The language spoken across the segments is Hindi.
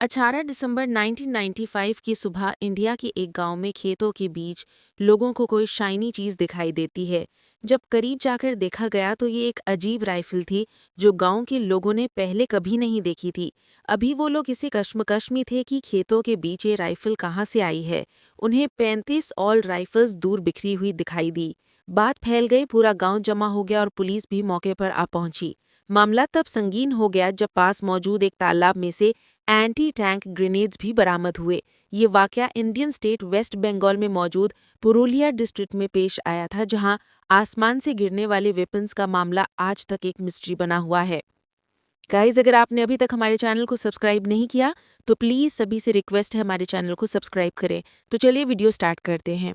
18 दिसंबर 1995 की सुबह इंडिया के एक गांव में खेतों के बीच लोगों को कोई शाइनी चीज दिखाई देती है। जब करीब जाकर देखा गया तो ये एक अजीब राइफल थी जो गांव के लोगों ने पहले कभी नहीं देखी थी। अभी वो लोग इसी कश्मकश में थे कि खेतों के बीच ये राइफल कहाँ से आई है। उन्हें 35 ऑल राइफल्स दूर बिखरी हुई दिखाई दी। बात फैल गई, पूरा गांव जमा हो गया और पुलिस भी मौके पर आ पहुंची। मामला तब संगीन हो गया जब पास मौजूद एक तालाब में से एंटी टैंक ग्रेनेड्स भी बरामद हुए। ये वाकया इंडियन स्टेट वेस्ट बंगाल में मौजूद पुरुलिया डिस्ट्रिक्ट में पेश आया था, जहां आसमान से गिरने वाले वेपन्स का मामला आज तक एक मिस्ट्री बना हुआ है। गाइज, अगर आपने अभी तक हमारे चैनल को सब्सक्राइब नहीं किया तो प्लीज़ सभी से रिक्वेस्ट है हमारे चैनल को सब्सक्राइब करें। तो चलिए वीडियो स्टार्ट करते हैं।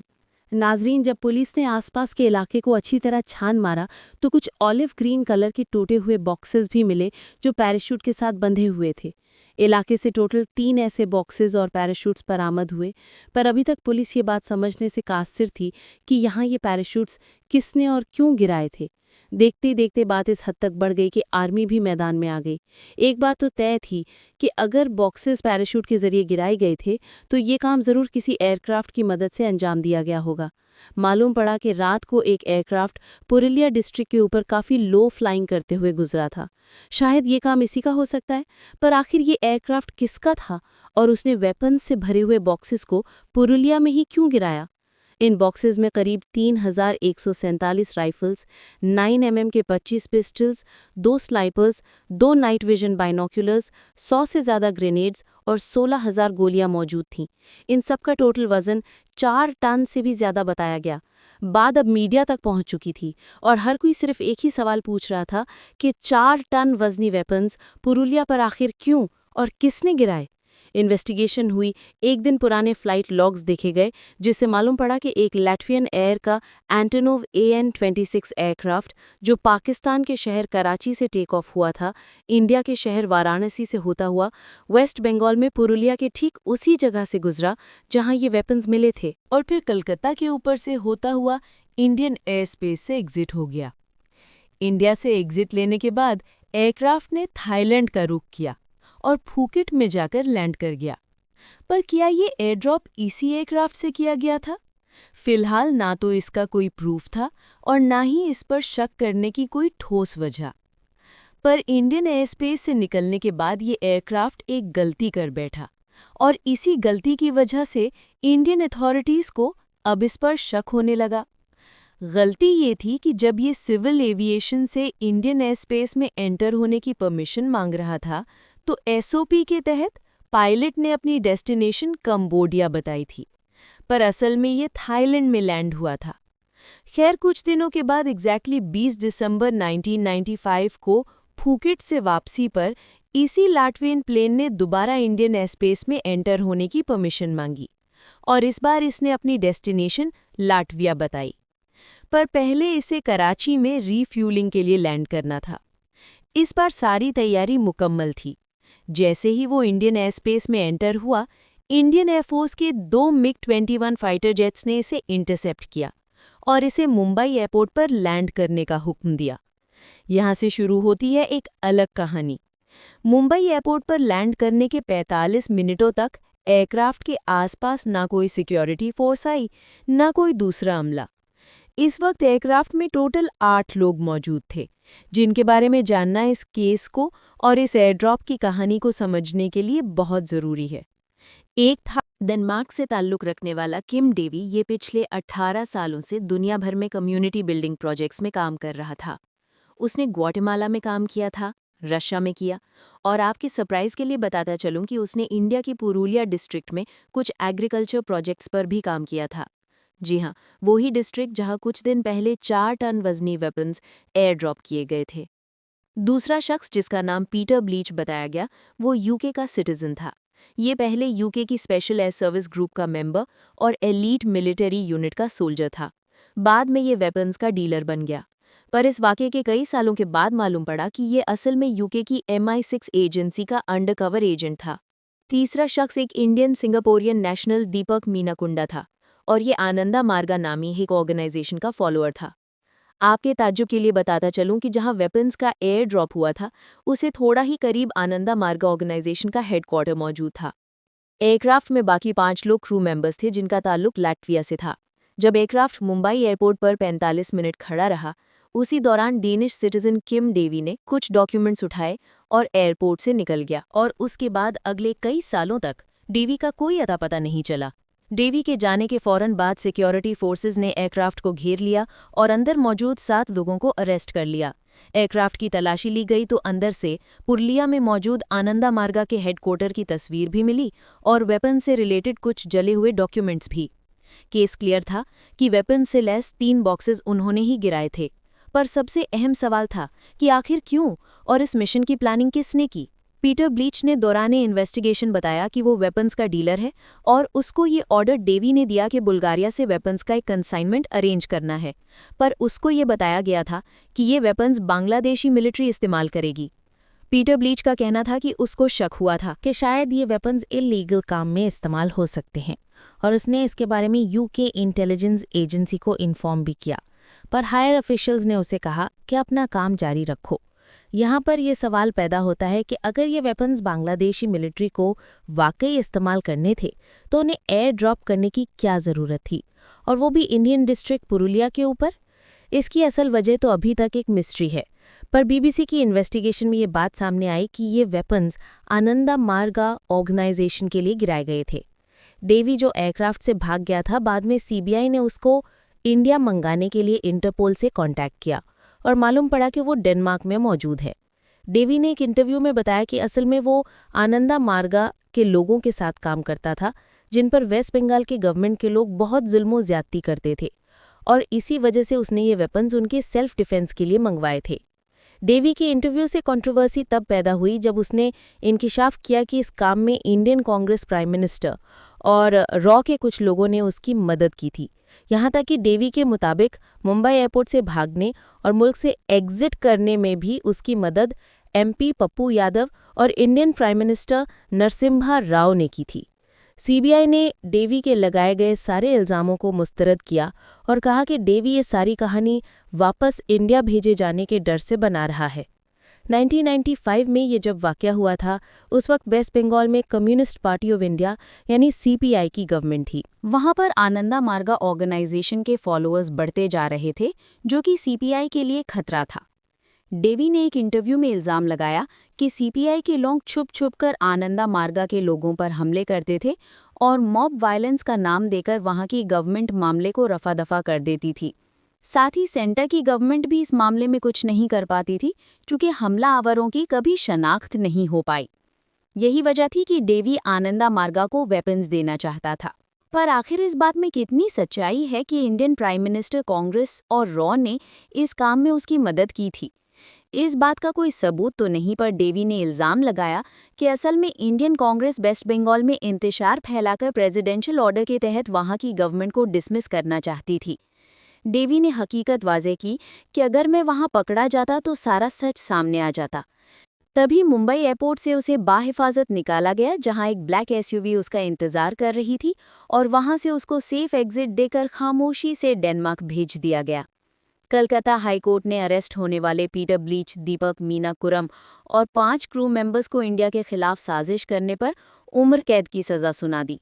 नाजरीन, जब पुलिस ने आसपास के इलाके को अच्छी तरह छान मारा तो कुछ ऑलिव ग्रीन कलर के टूटे हुए बॉक्सेस भी मिले जो पैराशूट के साथ बंधे हुए थे। इलाके से टोटल 3 ऐसे बॉक्सेस और पैराशूट्स बरामद हुए, पर अभी तक पुलिस ये बात समझने से कासिर थी कि यहाँ ये पैराशूट्स किसने और क्यों गिराए थे। देखते ही देखते बात इस हद तक बढ़ गई कि आर्मी भी मैदान में आ गई। एक बात तो तय थी कि अगर बॉक्सेस पैराशूट के जरिए गिराए गए थे तो ये काम जरूर किसी एयरक्राफ्ट की मदद से अंजाम दिया गया होगा। मालूम पड़ा कि रात को एक एयरक्राफ्ट पुरुलिया डिस्ट्रिक्ट के ऊपर काफ़ी लो फ्लाइंग करते हुए गुजरा था। शायद ये काम इसी का हो सकता है, पर आखिर ये एयरक्राफ्ट किसका था और उसने वेपन्स से भरे हुए बॉक्सेस को पुरुलिया में ही क्यों गिराया। इन बॉक्सेस में करीब 3,147 राइफल्स, 9 mm के 25 pistols, 2 snipers, 2 night vision binoculars, 100 से ज़्यादा ग्रेनेड्स और 16,000 गोलियां मौजूद थीं। इन सब का टोटल वजन 4 टन से भी ज़्यादा बताया गया। बात अब मीडिया तक पहुंच चुकी थी और हर कोई सिर्फ एक ही सवाल पूछ रहा था कि 4 टन वजनी वेपन्स पुरुलिया पर आखिर क्यों और किसने गिराए। इन्वेस्टिगेशन हुई, एक दिन पुराने फ्लाइट लॉग्स देखे गए, जिससे मालूम पड़ा कि एक लैट्वियन एयर का एंटोनोव AN-26 एयरक्राफ्ट जो पाकिस्तान के शहर कराची से टेक ऑफ हुआ था, इंडिया के शहर वाराणसी से होता हुआ वेस्ट बंगाल में पुरुलिया के ठीक उसी जगह से गुजरा जहां ये वेपन्स मिले थे और फिर कलकत्ता के ऊपर से होता हुआ इंडियन एयर स्पेस से एग्जिट हो गया। इंडिया से एग्जिट लेने के बाद एयरक्राफ्ट ने थाईलैंड का रुख किया और फूकेट में जाकर लैंड कर गया। पर क्या ये एयर ड्रॉप इसी एयरक्राफ्ट से किया गया था? फिलहाल ना तो इसका कोई प्रूफ था और ना ही इस पर शक करने की कोई ठोस वजह। पर इंडियन एयर स्पेस से निकलने के बाद ये एयरक्राफ्ट एक गलती कर बैठा और इसी गलती की वजह से इंडियन अथॉरिटीज़ को अब इस पर शक होने लगा। गलती ये थी कि जब ये सिविल एविएशन से इंडियन एयर स्पेस में एंटर होने की परमिशन मांग रहा था तो SOP के तहत पायलट ने अपनी डेस्टिनेशन कंबोडिया बताई थी, पर असल में ये थाईलैंड में लैंड हुआ था। खैर, कुछ दिनों के बाद एग्जैक्टली 20 दिसंबर 1995 को फूकेट से वापसी पर इसी लाटवियन प्लेन ने दोबारा इंडियन एयर स्पेस में एंटर होने की परमिशन मांगी और इस बार इसने अपनी डेस्टिनेशन लाटविया बताई। पर पहले इसे कराची में रीफ्यूलिंग के लिए लैंड करना था। इस बार सारी तैयारी मुकम्मल थी। जैसे ही वो इंडियन एयर स्पेस में एंटर हुआ, इंडियन एयरफोर्स के 2 MiG-21 फाइटर जेट्स ने इसे इंटरसेप्ट किया और इसे मुंबई एयरपोर्ट पर लैंड करने का हुक्म दिया। यहाँ से शुरू होती है एक अलग कहानी। मुंबई एयरपोर्ट पर लैंड करने के 45 मिनटों तक एयरक्राफ्ट के आसपास ना कोई सिक्योरिटी फोर्स आई, ना कोई दूसरा अमला। इस वक्त एयरक्राफ्ट में टोटल 8 लोग मौजूद थे, जिनके बारे में जानना इस केस को और इस एयरड्रॉप की कहानी को समझने के लिए बहुत ज़रूरी है। एक था डेनमार्क से ताल्लुक़ रखने वाला किम डेवी। ये पिछले 18 सालों से दुनिया भर में कम्युनिटी बिल्डिंग प्रोजेक्ट्स में काम कर रहा था। उसने ग्वाटेमाला में काम किया था, रशिया में किया, और आपके सरप्राइज़ के लिए बताता चलूं कि उसने इंडिया की पुरुलिया डिस्ट्रिक्ट में कुछ एग्रीकल्चर प्रोजेक्ट्स पर भी काम किया था। जी हाँ, वही डिस्ट्रिक्ट जहां कुछ दिन पहले 4 टन वजनी वेपन्स एयर ड्रॉप किए गए थे। दूसरा शख्स जिसका नाम पीटर ब्लीच बताया गया, वो यूके का सिटीजन था। ये पहले यूके की स्पेशल एयर सर्विस ग्रुप का मेंबर और एलीट मिलिट्री यूनिट का सोल्जर था। बाद में ये वेपन्स का डीलर बन गया। पर इस वाक़े के कई सालों के बाद मालूम पड़ा कि ये असल में यूके की MI6 एजेंसी का अंडरकवर एजेंट था। तीसरा शख्स एक इंडियन सिंगापोरियन नेशनल दीपक मीनाकुंडा था और ये आनंदा मार्गा नामी एक ऑर्गेनाइजेशन का फॉलोअर था। आपके ताज्जुब के लिए बताता चलूं कि जहां वेपन्स का एयर ड्रॉप हुआ था, उसे थोड़ा ही करीब आनंदा मार्गा ऑर्गेनाइजेशन का हेडक्वार्टर मौजूद था। एयरक्राफ्ट में बाकी 5 लोग क्रू मेंबर्स थे जिनका ताल्लुक लाटविया से था। जब एयरक्राफ्ट मुंबई एयरपोर्ट पर 45 मिनट खड़ा रहा, उसी दौरान डेनिश सिटीजन किम डेवी ने कुछ डॉक्यूमेंट्स उठाए और एयरपोर्ट से निकल गया। और उसके बाद अगले कई सालों तक डेवी का कोई अता पता नहीं चला। डेवी के जाने के फौरन बाद सिक्योरिटी फोर्सेज ने एयरक्राफ्ट को घेर लिया और अंदर मौजूद 7 लोगों को अरेस्ट कर लिया। एयरक्राफ्ट की तलाशी ली गई तो अंदर से पुरलिया में मौजूद आनंदा मार्गा के हेडक्वार्टर की तस्वीर भी मिली और वेपन से रिलेटेड कुछ जले हुए डॉक्यूमेंट्स भी। केस क्लियर था कि वेपन से लैस 3 बॉक्सेस उन्होंने ही गिराए थे। पर सबसे अहम सवाल था कि आखिर क्यों और इस मिशन की प्लानिंग किसने की। पीटर ब्लीच ने दौराने इन्वेस्टिगेशन बताया कि वो वेपन्स का डीलर है और उसको ये ऑर्डर डेवी ने दिया कि बुल्गारिया से वेपन्स का एक कंसाइनमेंट अरेंज करना है, पर उसको ये बताया गया था कि ये वेपन्स बांग्लादेशी मिलिट्री इस्तेमाल करेगी। पीटर ब्लीच का कहना था कि उसको शक हुआ था कि शायद ये वेपन्स इलीगल काम में इस्तेमाल हो सकते हैं और उसने इसके बारे में यूके इंटेलिजेंस एजेंसी को इन्फॉर्म भी किया, पर हायर ऑफिशियल्स ने उसे कहा कि अपना काम जारी रखो। यहाँ पर यह सवाल पैदा होता है कि अगर ये वेपन्स बांग्लादेशी मिलिट्री को वाकई इस्तेमाल करने थे तो उन्हें एयर ड्रॉप करने की क्या ज़रूरत थी, और वो भी इंडियन डिस्ट्रिक्ट पुरुलिया के ऊपर। इसकी असल वजह तो अभी तक एक मिस्ट्री है, पर बीबीसी की इन्वेस्टिगेशन में ये बात सामने आई कि ये वेपन्स आनंदा मार्गा ऑर्गेनाइजेशन के लिए गिराए गए थे। डेवी जो एयरक्राफ्ट से भाग गया था, बाद में सीबीआई ने उसको इंडिया मंगाने के लिए इंटरपोल से कांटेक्ट किया और मालूम पड़ा कि वो डेनमार्क में मौजूद है। डेवी ने एक इंटरव्यू में बताया कि असल में वो आनंदा मार्गा के लोगों के साथ काम करता था जिन पर वेस्ट बंगाल के गवर्नमेंट के लोग बहुत जुल्म ज्यादती करते थे, और इसी वजह से उसने ये वेपन्स उनके सेल्फ डिफेंस के लिए मंगवाए थे। डेवी के इंटरव्यू से कंट्रोवर्सी तब पैदा हुई जब उसने इंकिशाफ किया कि इस काम में इंडियन कांग्रेस प्राइम मिनिस्टर और रॉ के कुछ लोगों ने उसकी मदद की थी। यहाँ तक कि डेवी के मुताबिक मुंबई एयरपोर्ट से भागने और मुल्क से एग्जिट करने में भी उसकी मदद एमपी पप्पू यादव और Indian prime minister Narasimha Rao ने की थी। सीबीआई ने डेवी के लगाए गए सारे इल्ज़ामों को मुस्तरद किया और कहा कि डेवी ये सारी कहानी वापस इंडिया भेजे जाने के डर से बना रहा है। 1995 में ये जब वाक़या हुआ था, उस वक्त वेस्ट बंगाल में कम्युनिस्ट पार्टी ऑफ इंडिया यानी सीपीआई की गवर्नमेंट थी। वहाँ पर आनंदा मार्गा ऑर्गेनाइजेशन के फॉलोअर्स बढ़ते जा रहे थे, जो कि सीपीआई के लिए खतरा था। डेवी ने एक इंटरव्यू में इल्ज़ाम लगाया कि सीपीआई के लोग छुप कर आनंदा मार्गा के लोगों पर हमले करते थे और मॉब वायलेंस का नाम देकर वहाँ की गवर्नमेंट मामले को रफा दफा कर देती थी। साथ ही सेंटर की गवर्नमेंट भी इस मामले में कुछ नहीं कर पाती थी, चूँकि हमलावरों की कभी शनाख्त नहीं हो पाई। यही वजह थी कि डेवी आनंदा मार्गा को वेपन्स देना चाहता था। पर आखिर इस बात में कितनी सच्चाई है कि इंडियन प्राइम मिनिस्टर, कांग्रेस और रॉ ने इस काम में उसकी मदद की थी? इस बात का कोई सबूत तो नहीं, पर डेवी ने इल्ज़ाम लगाया कि असल में इंडियन कांग्रेस वेस्ट बंगाल में इंतशार फैलाकर प्रेसिडेंशियल ऑर्डर के तहत वहाँ की गवर्नमेंट को डिसमिस करना चाहती थी। डेवी ने हकीकत वाज़े की कि अगर मैं वहाँ पकड़ा जाता तो सारा सच सामने आ जाता। तभी मुंबई एयरपोर्ट से उसे बाहिफाजत निकाला गया, जहां एक ब्लैक एसयूवी उसका इंतजार कर रही थी, और वहां से उसको सेफ एग्जिट देकर खामोशी से डेनमार्क भेज दिया गया। कलकत्ता हाईकोर्ट ने अरेस्ट होने वाले पीटर ब्लीच, दीपक मीनाकुरम और 5 क्रू मेंबर्स को इंडिया के खिलाफ साजिश करने पर उम्र कैद की सज़ा सुना दी,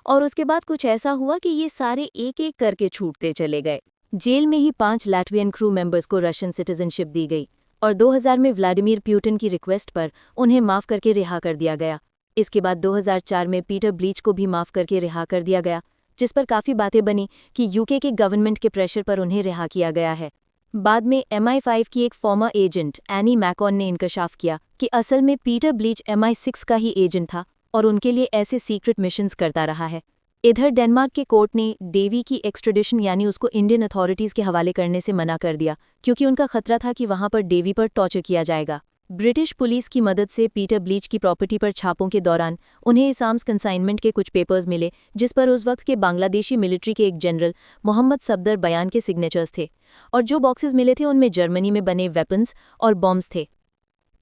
और उसके बाद कुछ ऐसा हुआ कि ये सारे एक-एक करके छूटते चले गए। जेल में ही 5 लैटवियन क्रू मेंबर्स को रशियन सिटीजनशिप दी गई और 2000 में व्लादिमीर पुतिन की रिक्वेस्ट पर उन्हें माफ़ करके रिहा कर दिया गया। इसके बाद 2004 में पीटर ब्लीच को भी माफ़ करके रिहा कर दिया गया, जिस पर काफ़ी बातें बनी कि यूके के गवर्नमेंट के प्रेशर पर उन्हें रिहा किया गया है। बाद में MI5 की एक फॉर्मर एजेंट एनी मैकॉन ने इंकशाफ किया कि असल में पीटर ब्लीच MI6 का ही एजेंट था और उनके लिए ऐसे सीक्रेट मिशंस करता रहा है। इधर डेनमार्क के कोर्ट ने डेवी की एक्सट्रेडिशन यानी उसको इंडियन अथॉरिटीज़ के हवाले करने से मना कर दिया, क्योंकि उनका खतरा था कि वहां पर डेवी पर टॉर्चर किया जाएगा। ब्रिटिश पुलिस की मदद से पीटर ब्लीच की प्रॉपर्टी पर छापों के दौरान उन्हें इस आर्म्स कंसाइनमेंट के कुछ पेपर्स मिले, जिस पर उस वक्त के बांग्लादेशी मिलिट्री के एक जनरल मोहम्मद सफदर बयान के सिग्नेचर्स थे, और जो बॉक्सेस मिले थे उनमें जर्मनी में बने वेपन्स और बॉम्ब्स थे।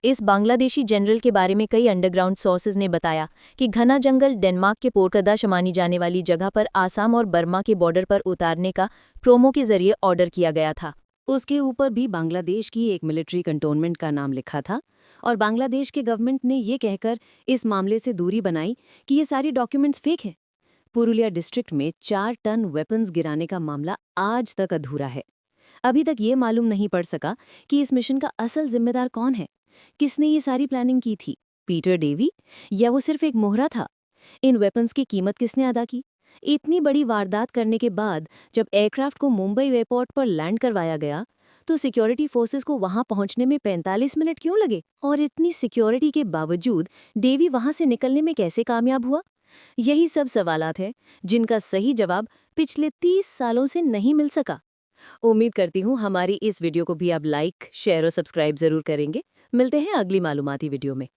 इस बांग्लादेशी जनरल के बारे में कई अंडरग्राउंड सोर्सेज ने बताया कि घना जंगल डेनमार्क के पोरकदाश मानी जाने वाली जगह पर आसाम और बर्मा के बॉर्डर पर उतारने का प्रोमो के जरिए ऑर्डर किया गया था। उसके ऊपर भी बांग्लादेश की एक मिलिट्री कंटोनमेंट का नाम लिखा था और बांग्लादेश के गवर्नमेंट ने ये कहकर इस मामले से दूरी बनाई कि ये सारी डॉक्यूमेंट्स फेक है। पुरुलिया डिस्ट्रिक्ट में 4 टन वेपन्स गिराने का मामला आज तक अधूरा है। अभी तक ये मालूम नहीं पड़ सका कि इस मिशन का असल जिम्मेदार कौन है, किसने ये सारी प्लानिंग की थी, पीटर डेवी या वो सिर्फ एक मोहरा था। इन वेपन्स की कीमत किसने अदा की? इतनी बड़ी वारदात करने के बाद जब एयरक्राफ्ट को मुंबई एयरपोर्ट पर लैंड करवाया गया तो सिक्योरिटी फोर्सेस को वहां पहुंचने में 45 मिनट क्यों लगे? और इतनी सिक्योरिटी के बावजूद डेवी वहां से निकलने में कैसे कामयाब हुआ? यही सब सवालात हैं जिनका सही जवाब पिछले 30 सालों से नहीं मिल सका। उम्मीद करती हूँ हमारी इस वीडियो को भी आप लाइक, शेयर और सब्सक्राइब जरूर करेंगे। मिलते हैं अगली मालूमाती वीडियो में।